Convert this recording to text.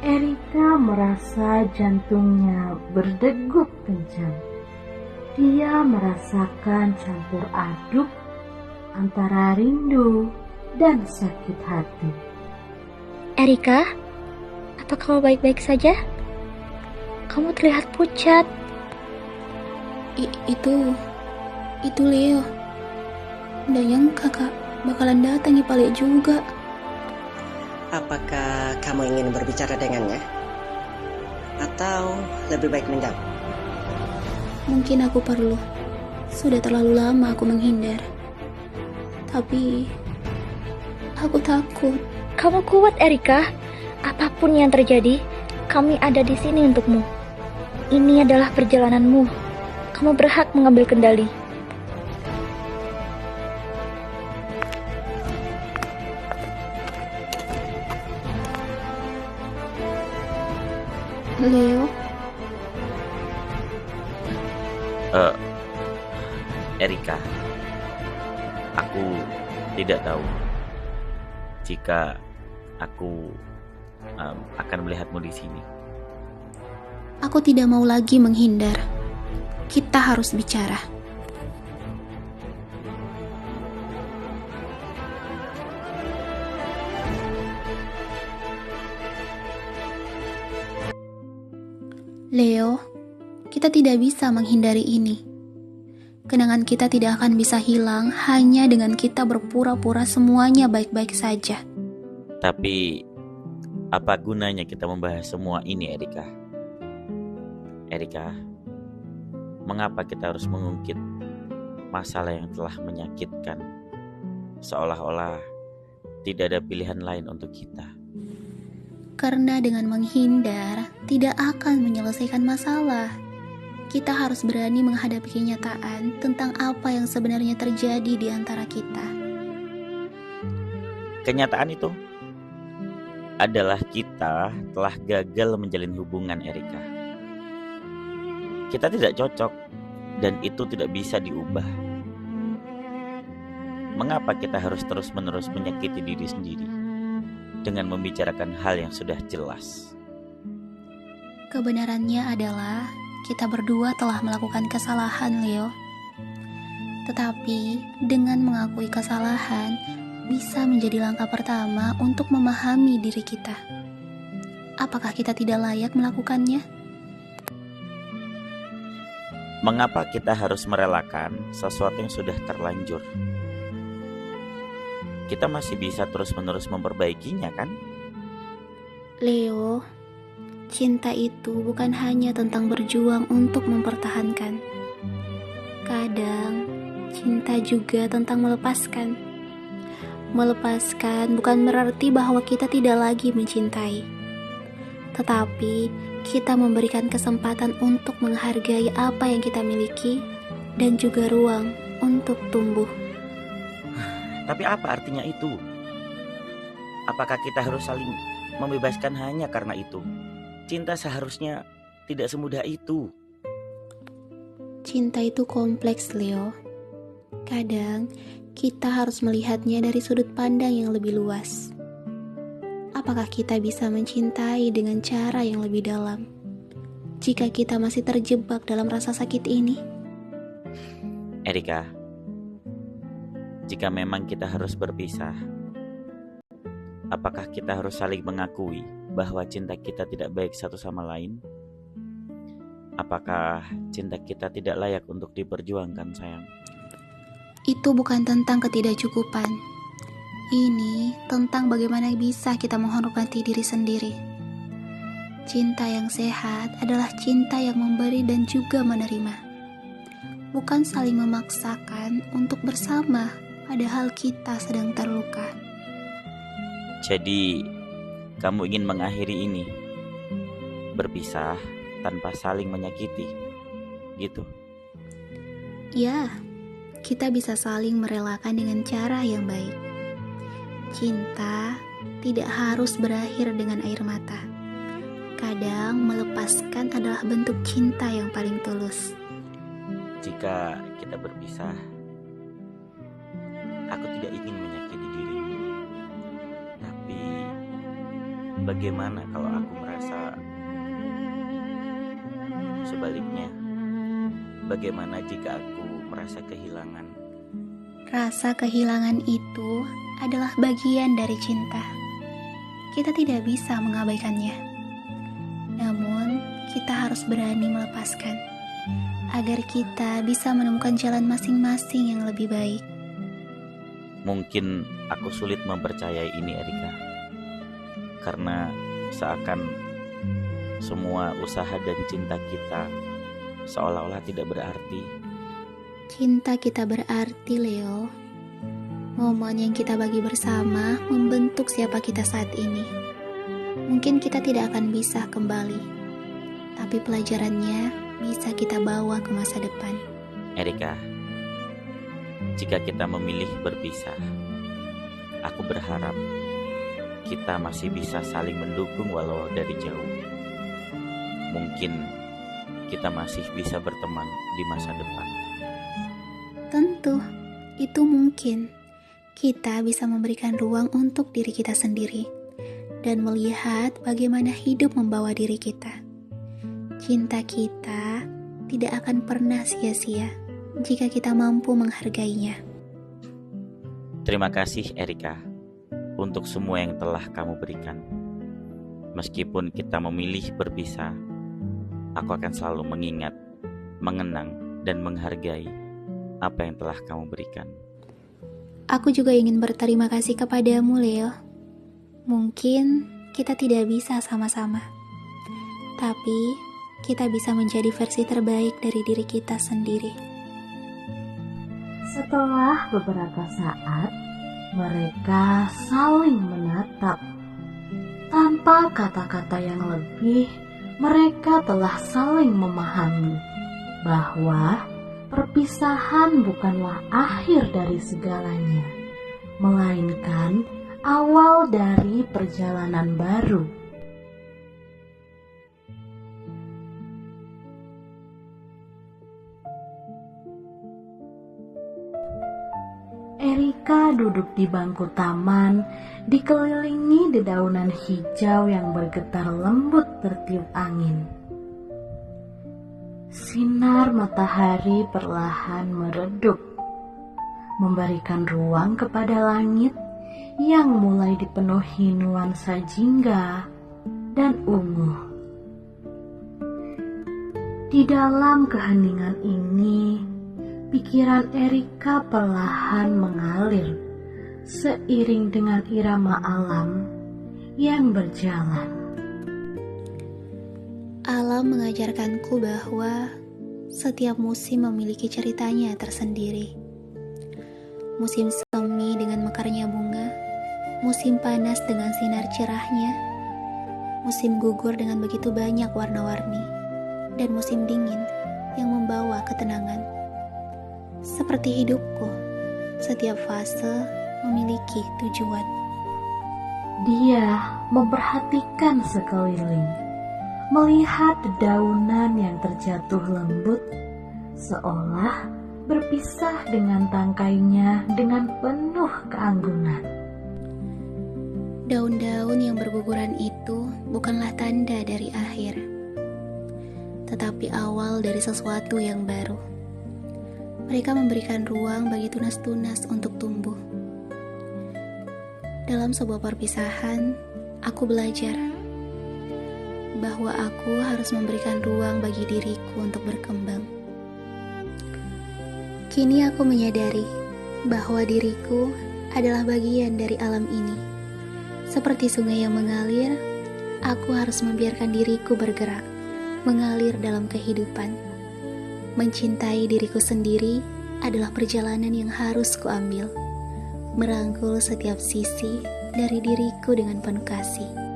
Erika merasa jantungnya berdegup kencang. Dia merasakan campur aduk antara rindu dan sakit hati. Erika, apa kamu baik-baik saja? Kamu terlihat pucat. Itu Leo. Nggak nyangka kak bakalan datang balik juga. Apakah kamu ingin berbicara dengannya? Atau lebih baik menjauh? Mungkin aku perlu. Sudah terlalu lama aku menghindar. Tapi aku takut. Kamu kuat, Erika. Apapun yang terjadi, kami ada di sini untukmu. Ini adalah perjalananmu. Kamu berhak mengambil kendali. Leo, Erika, aku tidak tahu jika aku akan melihatmu di sini. aku tidak mau lagi menghindar. Kita harus bicara. Leo, kita tidak bisa menghindari ini. Kenangan kita tidak akan bisa hilang hanya dengan kita berpura-pura semuanya baik-baik saja. Tapi apa gunanya kita membahas semua ini, Erika? Erika, mengapa kita harus mengungkit masalah yang telah menyakitkan, seolah-olah tidak ada pilihan lain untuk kita? Karena dengan menghindar tidak akan menyelesaikan masalah. Kita harus berani menghadapi kenyataan tentang apa yang sebenarnya terjadi di antara kita. Kenyataan itu adalah kita telah gagal menjalin hubungan, Erika. Kita tidak cocok dan itu tidak bisa diubah. Mengapa kita harus terus-menerus menyakiti diri sendiri dengan membicarakan hal yang sudah jelas? Kebenarannya adalah kita berdua telah melakukan kesalahan, Leo. Tetapi dengan mengakui kesalahan bisa menjadi langkah pertama untuk memahami diri kita. Apakah kita tidak layak melakukannya? Mengapa kita harus merelakan sesuatu yang sudah terlanjur? Kita masih bisa terus-menerus memperbaikinya, kan? Leo, cinta itu bukan hanya tentang berjuang untuk mempertahankan. Kadang, cinta juga tentang melepaskan. Melepaskan bukan berarti bahwa kita tidak lagi mencintai. Tetapi, kita memberikan kesempatan untuk menghargai apa yang kita miliki dan juga ruang untuk tumbuh. Tapi apa artinya itu? Apakah kita harus saling membebaskan hanya karena itu? Cinta seharusnya tidak semudah itu. Cinta itu kompleks, Leo. Kadang kita harus melihatnya dari sudut pandang yang lebih luas. Apakah kita bisa mencintai dengan cara yang lebih dalam jika kita masih terjebak dalam rasa sakit ini? Erika, jika memang kita harus berpisah, apakah kita harus saling mengakui bahwa cinta kita tidak baik satu sama lain? Apakah cinta kita tidak layak untuk diperjuangkan, sayang? Itu bukan tentang ketidakcukupan. Ini tentang bagaimana bisa kita menghormati diri sendiri. Cinta yang sehat adalah cinta yang memberi dan juga menerima. Bukan saling memaksakan untuk bersama, padahal kita sedang terluka. Jadi, kamu ingin mengakhiri ini, berpisah tanpa saling menyakiti, gitu? Ya, kita bisa saling merelakan dengan cara yang baik. Cinta tidak harus berakhir dengan air mata. Kadang melepaskan adalah bentuk cinta yang paling tulus. Jika kita berpisah, aku tidak ingin menyakiti dirimu. Tapi bagaimana kalau aku merasa sebaliknya? Bagaimana jika aku merasa kehilangan? Rasa kehilangan itu adalah bagian dari cinta. Kita tidak bisa mengabaikannya. Namun, kita harus berani melepaskan agar kita bisa menemukan jalan masing-masing yang lebih baik. Mungkin aku sulit mempercayai ini, Erika, karena seakan semua usaha dan cinta kita seolah-olah tidak berarti. Cinta kita berarti, Leo. Momen yang kita bagi bersama membentuk siapa kita saat ini. Mungkin kita tidak akan bisa kembali, tapi pelajarannya bisa kita bawa ke masa depan. Erika, jika kita memilih berpisah, aku berharap kita masih bisa saling mendukung walau dari jauh. Mungkin kita masih bisa berteman di masa depan. Tentu, itu mungkin. Kita bisa memberikan ruang untuk diri kita sendiri dan melihat bagaimana hidup membawa diri kita. Cinta kita tidak akan pernah sia-sia jika kita mampu menghargainya. Terima kasih, Erika, untuk semua yang telah kamu berikan. Meskipun kita memilih berpisah, aku akan selalu mengingat, mengenang, dan menghargai apa yang telah kamu berikan. Aku juga ingin berterima kasih kepadamu, Leo. Mungkin kita tidak bisa sama-sama, tapi kita bisa menjadi versi terbaik dari diri kita sendiri. Setelah beberapa saat, mereka saling menatap. Tanpa kata-kata yang lebih, mereka telah saling memahami bahwa perpisahan bukanlah akhir dari segalanya, melainkan awal dari perjalanan baru. Erika duduk di bangku taman, dikelilingi dedaunan hijau yang bergetar lembut tertiup angin. Sinar matahari perlahan meredup, memberikan ruang kepada langit yang mulai dipenuhi nuansa jingga dan ungu. Di dalam keheningan ini, pikiran Erika perlahan mengalir seiring dengan irama alam yang berjalan. Alam mengajarkanku bahwa setiap musim memiliki ceritanya tersendiri. Musim semi dengan mekarnya bunga, musim panas dengan sinar cerahnya, musim gugur dengan begitu banyak warna-warni, dan musim dingin yang membawa ketenangan. Seperti hidupku, setiap fase memiliki tujuan. Dia memperhatikan sekeliling, melihat dedaunan yang terjatuh lembut, seolah berpisah dengan tangkainya dengan penuh keanggunan. Daun-daun yang berguguran itu bukanlah tanda dari akhir, tetapi awal dari sesuatu yang baru. Mereka memberikan ruang bagi tunas-tunas untuk tumbuh. Dalam sebuah perpisahan, aku belajar bahwa aku harus memberikan ruang bagi diriku untuk berkembang. Kini aku menyadari bahwa diriku adalah bagian dari alam ini. Seperti sungai yang mengalir, aku harus membiarkan diriku bergerak, mengalir dalam kehidupan. Mencintai diriku sendiri adalah perjalanan yang harus kuambil, merangkul setiap sisi dari diriku dengan penuh kasih.